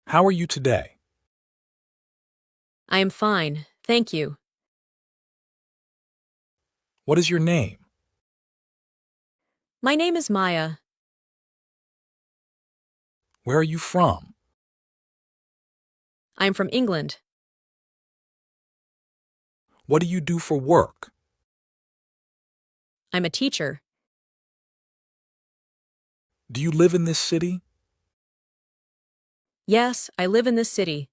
How are you today? I am fine, thank you. What is your name? My name is Maya. Where are you from? I'm from England. What do you do for work? I'm a teacher. Do you live in this city? Yes, I live in this city.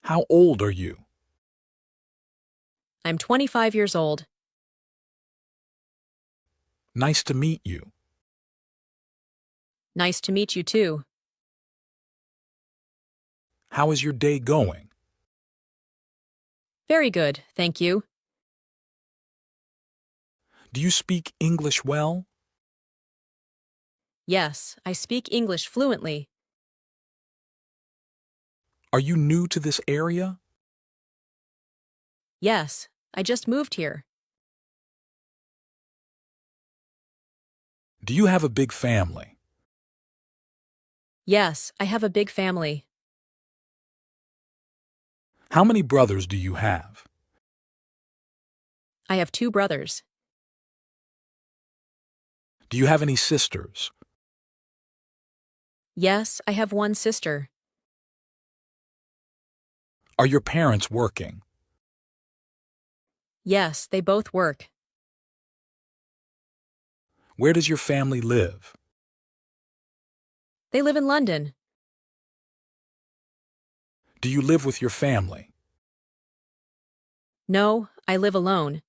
How old are you? I'm 25 years old. Nice to meet you. Nice to meet you too. How is your day going? Very good, thank you. Do you speak English well? Yes, I speak English fluently. Are you new to this area? Yes, I just moved here. Do you have a big family? Yes, I have a big family. How many brothers do you have? I have 2 brothers. Do you have any sisters? Yes, I have 1 sister. Are your parents working? Yes, they both work. Where does your family live? They live in London. Do you live with your family? No, I live alone.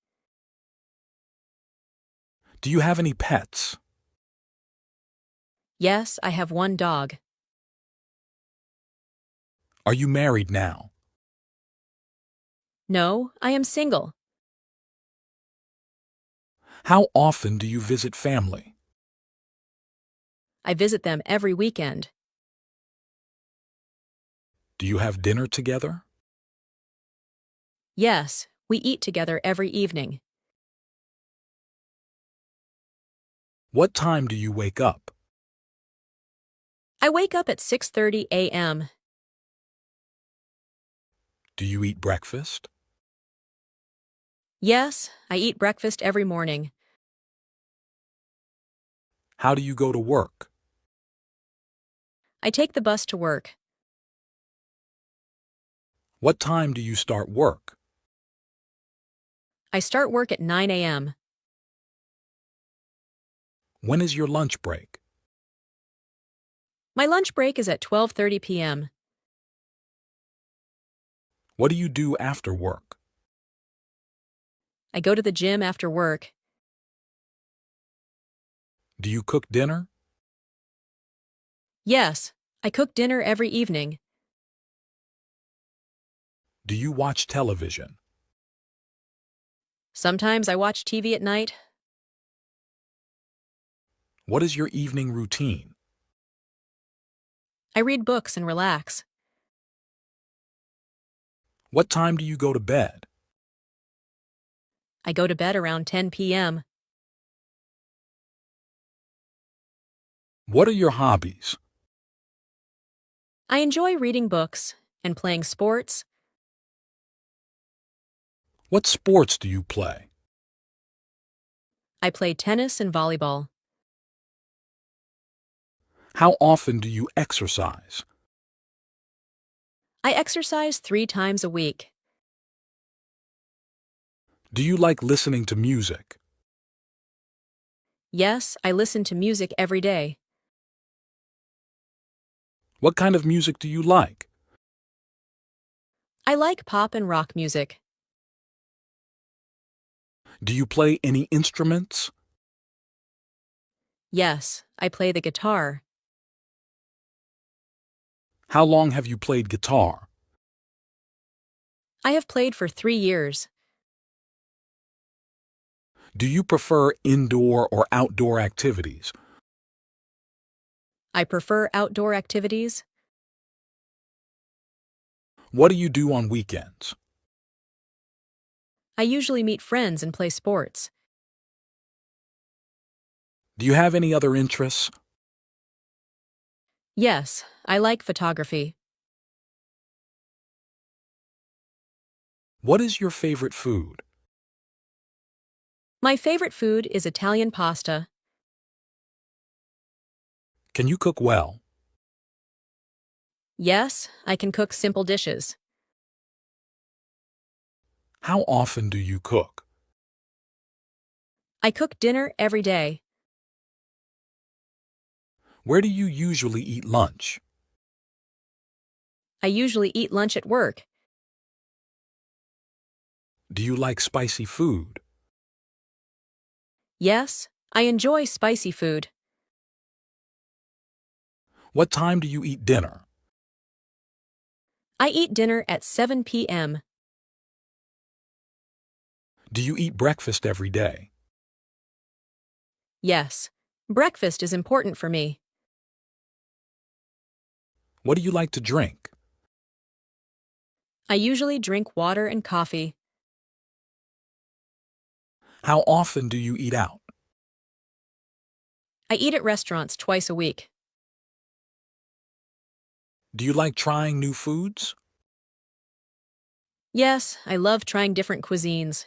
Do you have any pets? Yes, I have 1 dog. Are you married now? No, I am single. How often do you visit family? I visit them every weekend. Do you have dinner together? Yes, we eat together every evening. What time do you wake up? I wake up at 6:30 a.m. Do you eat breakfast? Yes, I eat breakfast every morning. How do you go to work? I take the bus to work. What time do you start work? I start work at 9 a.m. When is your lunch break? My lunch break is at 12:30 p.m. What do you do after work? I go to the gym after work. Do you cook dinner? Yes, I cook dinner every evening. Do you watch television? Sometimes I watch TV at night. What is your evening routine? I read books and relax. What time do you go to bed? I go to bed around 10 p.m. What are your hobbies? I enjoy reading books and playing sports. What sports do you play? I play tennis and volleyball. How often do you exercise? I exercise 3 times a week. Do you like listening to music? Yes, I listen to music every day. What kind of music do you like? I like pop and rock music. Do you play any instruments? Yes, I play the guitar. How long have you played guitar? I have played for 3 years. Do you prefer indoor or outdoor activities? I prefer outdoor activities. What do you do on weekends? I usually meet friends and play sports. Do you have any other interests? Yes, I like photography. What is your favorite food? My favorite food is Italian pasta. Can you cook well? Yes, I can cook simple dishes. How often do you cook? I cook dinner every day. Where do you usually eat lunch? I usually eat lunch at work. Do you like spicy food? Yes, I enjoy spicy food. What time do you eat dinner? I eat dinner at 7 p.m. Do you eat breakfast every day? Yes, breakfast is important for me. What do you like to drink? I usually drink water and coffee. How often do you eat out? I eat at restaurants twice a week. Do you like trying new foods? Yes, I love trying different cuisines.